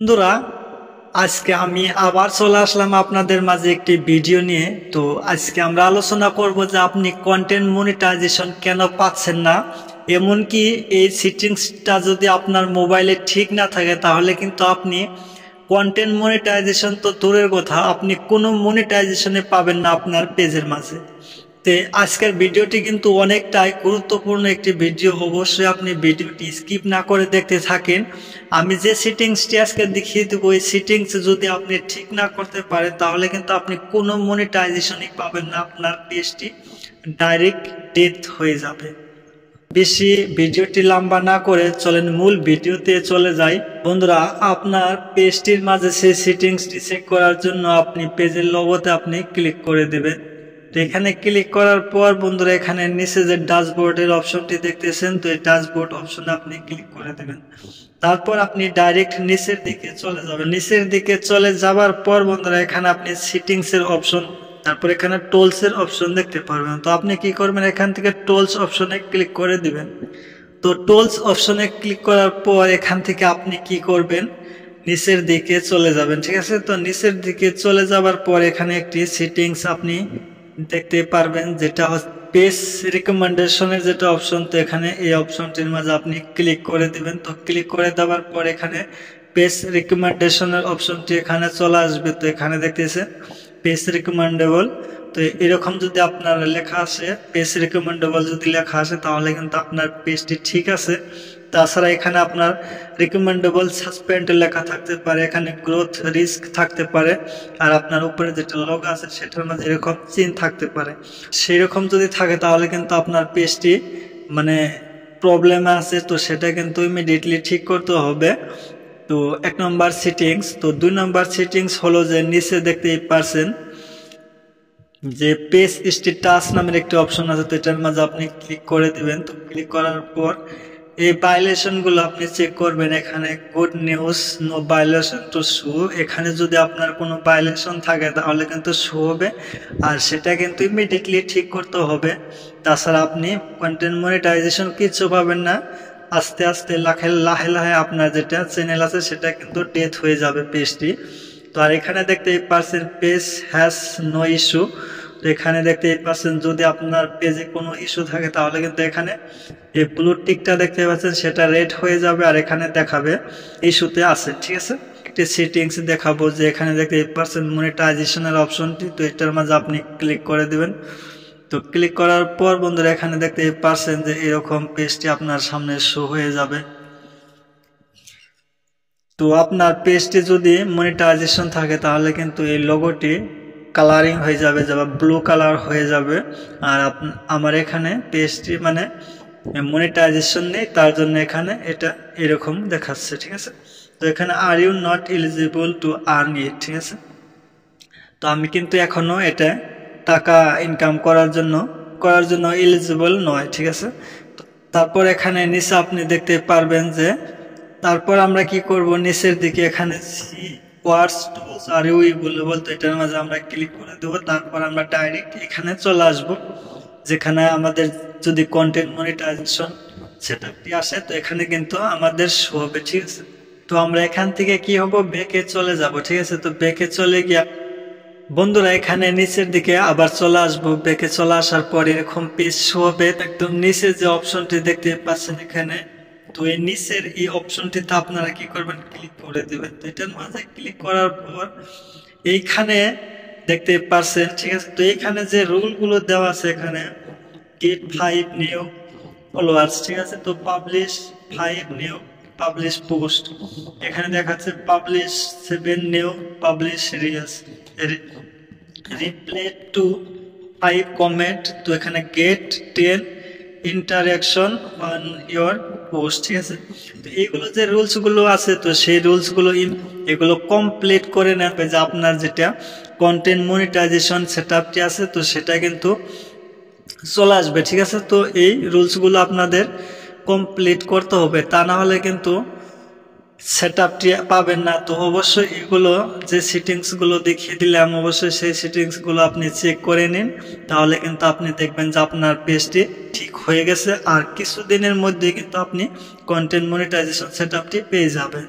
বন্ধুরা, আজকে আমি আবার চলে আসলাম আপনাদের মাঝে একটি ভিডিও নিয়ে। তো আজকে আমরা আলোচনা করব যে আপনি কন্টেন্ট মনিটাইজেশন কেন পাচ্ছেন না, এমনকি এই সেটিংসটা যদি আপনার মোবাইলে ঠিক না থাকে তাহলে কিন্তু আপনি কন্টেন্ট মনিটাইজেশন তো দূরের কথা, আপনি কোনো মনিটাইজেশনে পাবেন না আপনার পেজের মাঝে। তো আজকের ভিডিওটি কিন্তু অনেকটাই গুরুত্বপূর্ণ একটি ভিডিও, অবশ্যই আপনি ভিডিওটি স্কিপ না করে দেখতে থাকেন। আমি যে সেটিংসটি আজকে দেখিয়ে দেবো, এই সেটিংস যদি আপনি ঠিক না করতে পারেন তাহলে কিন্তু আপনি কোনো মনিটাইজেশনই পাবেন না, আপনার পেজটি ডাইরেক্ট ডেথ হয়ে যাবে। বেশি ভিডিওটি লম্বা না করে চলেন মূল ভিডিওতে চলে যাই। বন্ধুরা, আপনার পেজটির মাঝে সেই সেটিংসটি চেক করার জন্য আপনি পেজের লোগোতে আপনি ক্লিক করে দেবেন। তো এখানে ক্লিক করার পর বন্ধুরা, এখানে নিচে যে ড্যাশবোর্ডের অপশনটি দেখতেছেন, তো এই ড্যাশবোর্ড অপশনে আপনি ক্লিক করে দেবেন। তারপর আপনি ডাইরেক্ট নিচের দিকে চলে যাবেন। নিচের দিকে চলে যাবার পর বন্ধুরা, এখানে আপনি সেটিংসের অপশন, তারপর এখানে টোলসের অপশন দেখতে পারবেন। তো আপনি কি করবেন, এখান থেকে টোলস অপশনে ক্লিক করে দিবেন। তো টোলস অপশনে ক্লিক করার পর এখান থেকে আপনি কি করবেন, নিচের দিকে চলে যাবেন। ঠিক আছে, তো নিচের দিকে চলে যাবার পর এখানে একটি সেটিংস আপনি দেখতে পারবেন, যেটা হচ্ছে পেজ রিকমেন্ডেশনের যেটা অপশন। তো এখানে এই অপশনটির মাঝে আপনি ক্লিক করে দিবেন। তো ক্লিক করে দেওয়ার পর এখানে পেজ রিকমেন্ডেশনের অপশনটি এখানে চলে আসবে। তো এখানে দেখতেছেন পেজ রিকমেন্ডেবল। তো এরকম যদি আপনার লেখা আসে, পেজ রিকমেন্ডেবল যদি লেখা আসে তাহলে কিন্তু আপনার পেজটি ঠিক আছে। তাছাড়া এখানে আপনার রিকমেন্ডেবল সাসপেন্ড লেখা থাকতে পারে, এখানে গ্রোথ রিস্ক থাকতে পারে, আর আপনার উপরে যেটা লোগো আছে সেটার মধ্যে এরকম চিহ্ন থাকতে পারে। সেই রকম যদি থাকে তাহলে কিন্তু আপনার পেজটি মানে প্রবলেমে আছে, তো সেটা কিন্তু ইমিডিয়েটলি ঠিক করতে হবে। তো 1 নম্বর সেটিংস। তো 2 নম্বর সেটিংস হলো যে নিচে দেখতেই পারছেন যে পেজ স্ট্যাটাস নামের একটি অপশন আছে, তো এটার মাঝে আপনি ক্লিক করে দিবেন। তো ক্লিক করার পর এই ভায়োলেশন গুলো আপনি চেক করবেন। এখানে good news, no violation to show, এখানে যদি আপনার কোনো ভায়োলেশন থাকে তাহলে কিন্তু শো হবে, আর সেটা কিন্তু ইমিডিয়েটলি ঠিক করতে হবে। তাছাড়া আপনি কন্টেন্ট মনিটাইজেশন কিছু পাবেন না, আস্তে আস্তে লাহে লাহে আপনার যেটা চ্যানেল আছে সেটা কিন্তু ডেথ হয়ে যাবে পেজটি। তো আর এখানে দেখতেই পাচ্ছেন পেজ হ্যাজ নো ইস্যু। তো এখানে দেখতেই পাচ্ছেন যদি আপনার পেজে কোনো ইস্যু থাকে তাহলে কিন্তু এখানে এই ব্লু টিকটা দেখতে পাচ্ছেন সেটা রেড হয়ে যাবে, আর এখানে দেখাবে ইস্যুতে আছে। ঠিক আছে, একটি সেটিংস দেখাবো যে এখানে দেখতেই পাচ্ছেন মনিটাইজেশনের অপশনটি, তো এটার মাঝে আপনি ক্লিক করে দিবেন। তো ক্লিক করার পর বন্ধুরা, এখানে দেখতেই পাচ্ছেন যে এরকম পেজটি আপনার সামনে শো হয়ে যাবে। তো আপনার পেজটি যদি মনিটাইজেশন থাকে তাহলে কিন্তু এই লোগোটি কালারিং হয়ে যাবে, যা ব্লু কালার হয়ে যাবে। আর আমার এখানে পেজটি মানে মনিটাইজেশন নেই, তার জন্য এখানে এটা এরকম দেখাচ্ছে। ঠিক আছে, তো এখানে are you not eligible to earn it. ঠিক আছে, তো আমি কিন্তু এখনো এটা টাকা ইনকাম করার জন্য এলিজিবল নয়। ঠিক আছে, তারপর এখানে নিচে আপনি দেখতে পারবেন যে তারপর আমরা কি করব, নিচের দিকে এখানে সি ওয়ার্ডস টুলস আর ইউ বলে তো এটার মাঝে আমরা ক্লিক করে দেবো। তারপর আমরা ডাইরেক্ট এখানে চলে আসব, যেখানে আমাদের যদি কন্টেন্ট মনিটাইজেশন সেটআপটি আসে, তো এখানে কিন্তু আমাদের শো হবে। ঠিক আছে, তো আমরা এখান থেকে কি হবো, ব্যাকে চলে যাব। ঠিক আছে, তো ব্যাকে চলে গিয়া বন্ধুরা এখানে নিচের দিকে আবার চলে আসবো। ব্যাকে চলে আসার পর এরকম পেজ শো হবে। একদম নিচে যে অপশনটি দেখতে পাচ্ছেন এখানে, তো এই নিচের এই অপশনটিতে আপনারা কি করবেন, ক্লিক করে দিবেন। তো এটার মাঝে ক্লিক করার পর এইখানে দেখতে পাচ্ছেন, ঠিক আছে, তো এইখানে যে রুলগুলো দেওয়া আছে, এখানে গেট 5 নিউ ফলোয়ার্স। ঠিক আছে, তো পাবলিশ 5 নিউ পাবলিশ পোস্ট, এখানে দেখাচ্ছে publish 7 new publish reels, reply to 5 comment. তো এখানে get 10 interaction on your post. ঠিক আছে, তো এইগুলো যে রুলস গুলো আছে, তো সেই রুলস গুলো এগুলো কমপ্লিট করে নেবে যে আপনার যেটা কন্টেন্ট মনিটাইজেশন সেটআপটি আছে, তো সেটা কিন্তু চলে আসবে। ঠিক আছে, তো এই রুলস গুলো আপনাদের কমপ্লিট করতে হবে, তা না হলে কিন্তু সেটআপটি পাবেন না। তো অবশ্যই এগুলো যে সেটিংস গুলো দেখিয়ে দিলাম, অবশ্যই সেই সেটিংস গুলো আপনি চেক করে নিন, তাহলে কিন্তু আপনি দেখবেন যে আপনার পেজটি ঠিক হয়ে গেছে, আর কিছুদিনের মধ্যে কিন্তু আপনি কন্টেন্ট মনিটাইজেশন সেটআপটি পেয়ে যাবেন।